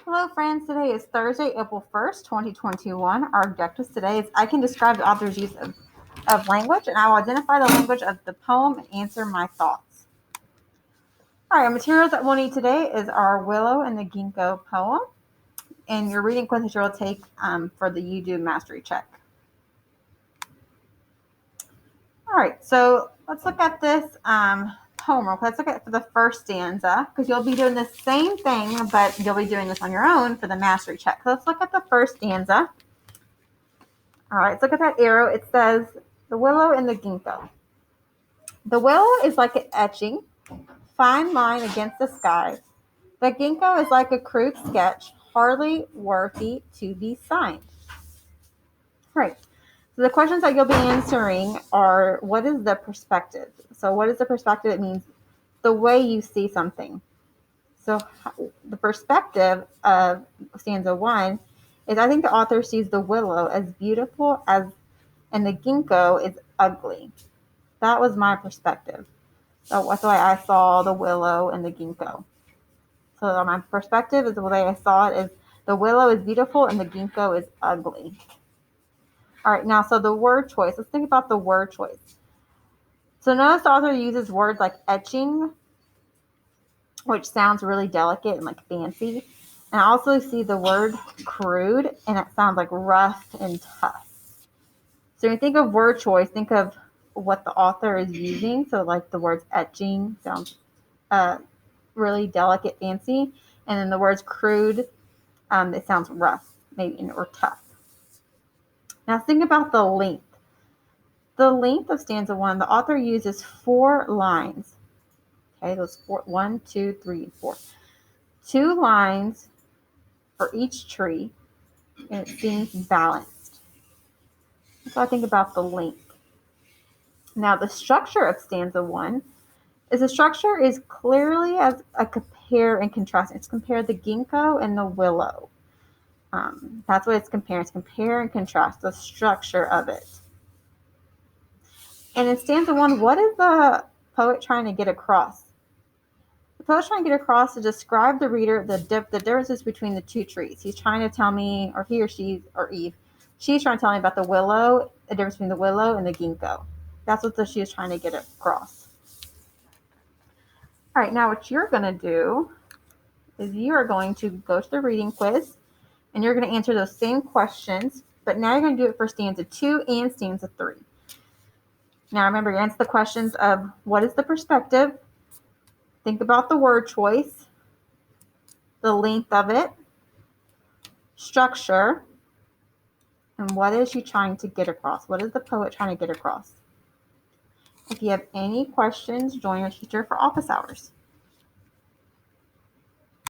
Hello, friends. Today is Thursday, April 1st, 2021. Our objectives today is I can describe the author's use of language, and I will identify the language of the poem and answer my thoughts. All right, our materials that we'll need today is our Willow and the Ginkgo poem, and your reading quiz that you'll take for the You Do Mastery Check. All right, so let's look at this poem real quick. Let's look at for the first stanza because you'll be doing the same thing, but you'll be doing this on your own for the mastery check. So let's look at the first stanza. All right, let's look at that arrow. It says the willow and the ginkgo. The willow is like an etching, fine line against the sky. The ginkgo is like a crude sketch, hardly worthy to be signed. Right. So the questions that you'll be answering are, what is the perspective? So what is the perspective? It means the way you see something. So the perspective of stanza 1 is I think the author sees the willow as beautiful and the ginkgo is ugly. That was my perspective. So that's why I saw the willow and the ginkgo. So my perspective is the way I saw it is the willow is beautiful and the ginkgo is ugly. All right, now, so the word choice. Let's think about the word choice. So notice the author uses words like etching, which sounds really delicate and like fancy. And I also see the word crude, and it sounds like rough and tough. So when you think of word choice, think of what the author is using. So like the words etching sounds really delicate, fancy. And then the words crude, it sounds rough, maybe, or tough. Now think about the length. The length of stanza 1, the author uses 4 lines. Okay, those 4, 1, 2, 3, 4. 2 lines for each tree, and it seems balanced. So I think about the length. Now the structure of stanza 1 is the structure is clearly as a compare and contrast. It's compared the ginkgo and the willow. That's what it's comparing. It's compare and contrast the structure of it. And in stanza 1, what is the poet trying to get across? The poet's trying to get across to describe the reader the differences between the 2 trees. He's trying to tell me, or he or she, or Eve, she's trying to tell me about the willow, the difference between the willow and the ginkgo. That's what she is trying to get across. All right, now what you're going to do is you are going to go to the reading quiz, and you're going to answer those same questions, but now you're going to do it for stanza 2 and stanza 3. Now remember, you answer the questions of what is the perspective, think about the word choice, the length of it, structure, and what is she trying to get across? What is the poet trying to get across? If you have any questions, join your teacher for office hours.